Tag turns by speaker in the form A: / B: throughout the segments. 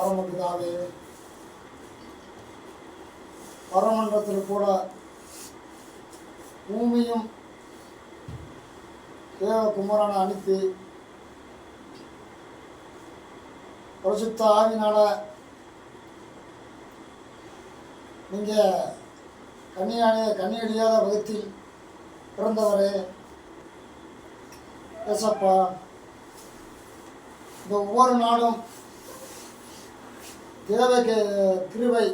A: பரமபிதாவே, பரமண்டலத்தில் கூட பூமியும் தேவகுமாரனை அனுப்பி பரிசுத்த ஆவினால நீங்கள் கண்ணியடியாத வகுத்தில் பிறந்தவரே ஏசப்பா, இந்த ஒவ்வொரு நாளும் தேவ கிருபை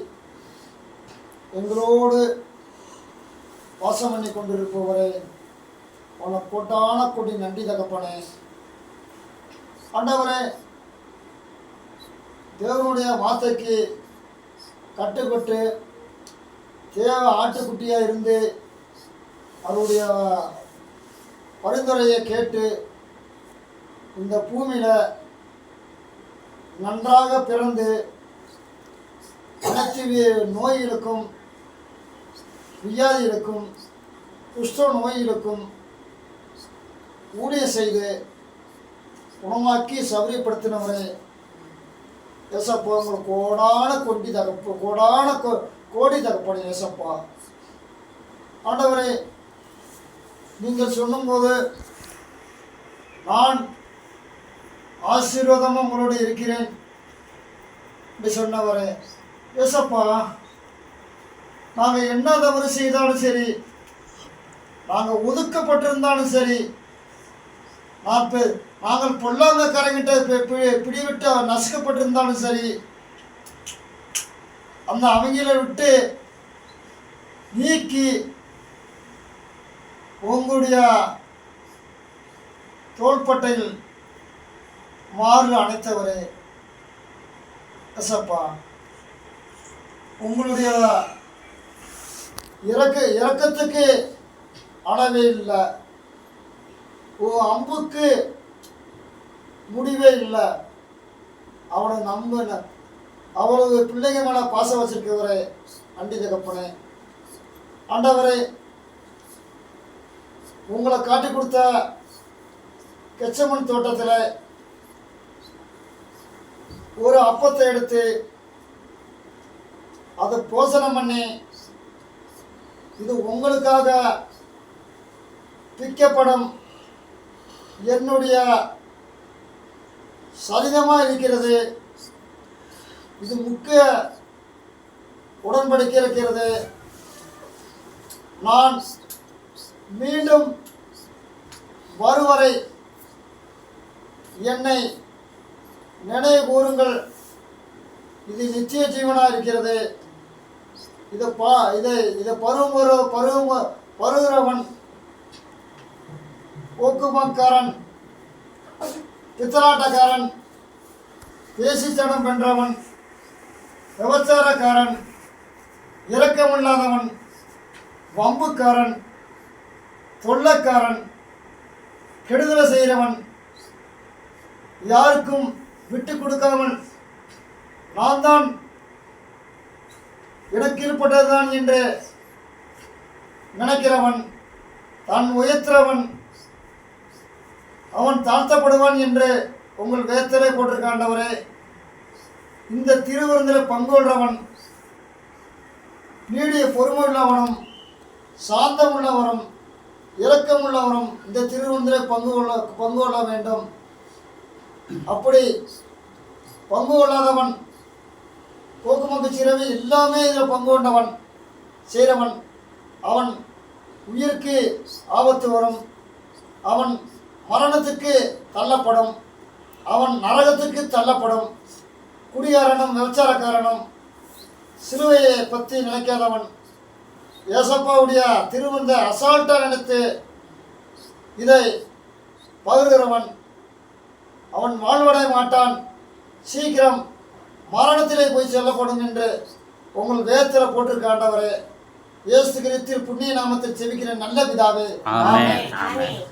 A: எங்களோடு வாசம் பண்ணி கொண்டிருப்பவரே, உனக்கு கோட்டான கொடி நன்றி தகப்பனே. ஆண்டவரே, தேவனுடைய வார்த்தைக்கு கட்டுப்பட்டு தேவ ஆட்டுக்குட்டியாக இருந்து அவருடைய பரிந்துரையை கேட்டு இந்த பூமியில் நன்றாக பிறந்து அனைத்து நோய்களுக்கும் வியாதிகளுக்கும் குஷ்ட நோய்களுக்கும் ஊழிய செய்து குணமாக்கி சௌகரியப்படுத்தினவரே ஏசப்பா, உங்களுக்கு கோடி தகப்பனே ஏசப்பா. ஆண்டவரே, நீங்கள் சொல்லும்போது நான் ஆசீர்வாதமாக உங்களோடு இருக்கிறேன் என்று சொன்னவரே ஏசப்பா, நாங்கள் என்ன தவறு செய்தாலும் சரி, நாங்கள் ஒதுக்கப்பட்டிருந்தாலும் சரி, நாங்கள் பொல்லாத கரைகிட்ட பிடிவிட்டு நசுக்கப்பட்டிருந்தாலும் சரி, அந்த அவங்கள விட்டு நீக்கி உங்களுடைய தோள்பட்டையில் மாறு அணைத்தவரே ஏசப்பா, உங்களுடைய இரக்கத்துக்கு அளவே இல்லை, அம்புக்கு முடிவே இல்லை. அவனை நம்பின அவளது பிள்ளைங்க மேலே பாசம் வச்சிருக்கவரே நன்றி தகப்பனே. ஆண்டவரே, உங்களை காட்டி கொடுத்த கெச்சமன் தோட்டத்தில் ஒரு அப்பத்தை எடுத்து அதை போசனம் பண்ணி, இது உங்களுக்காக பிக்கப்படும் என்னுடைய சரிதமாக இருக்கிறது, இது முக்கிய உடன்படிக்கை இருக்கிறது, நான் மீண்டும் வருவரை என்னை நினைவு கூறுங்கள், இது நிச்சய ஜீவனாக இருக்கிறது, இதை பருகிறவன் போக்குமக்காரன், பித்தலாட்டக்காரன், பேசித்தனம் வென்றவன், விபச்சாரக்காரன், இரக்கமில்லாதவன், வம்புக்காரன், தொல்லைக்காரன், கெடுதலை செய்கிறவன், யாருக்கும் விட்டு கொடுக்காமல் நான் தான் எனக்கு இருப்பட்டதுதான் என்று நினைக்கிறவன், தான் உயர்த்துறவன் அவன் தாழ்த்தப்படுவான் என்று உங்கள் வேதத்திலே போட்டிருக்காண்டவரே. இந்த திருவிருந்தில் பங்கு கொள்றவன் நீடிய பொறுமை உள்ளவனும் சாந்தம் உள்ளவரும் இரக்கம் உள்ளவரும் இந்த திருவிருந்திலே பங்கு கொள்ள வேண்டும். அப்படி பங்கு கொள்ளாதவன் போக்குமக்கு சிறவி எல்லாமே இதில் பங்கு கொண்டவன் செய்கிறவன், அவன் உயிருக்கு ஆபத்து வரும், அவன் மரணத்துக்கு தள்ளப்படும், அவன் நரகத்துக்கு தள்ளப்படும். குடிகாரனும் விபச்சாரக்காரனும் சிலுவையை பற்றி நினைக்காதவன் ஏசப்பாவுடைய திருவந்த அசால்ட்டாக நினைத்து இதை பகிர்கிறவன் அவன் வாழ்வடைய மாட்டான், சீக்கிரம் மரணத்திலே போய் செல்லப்படும் என்று உங்கள் வேதத்தில் போட்டிருக்காண்டவரே. இயேசு கிறிஸ்துவின் புண்ணிய நாமத்தில் செபிக்கிற நல்ல பிதாவே, ஆமென்.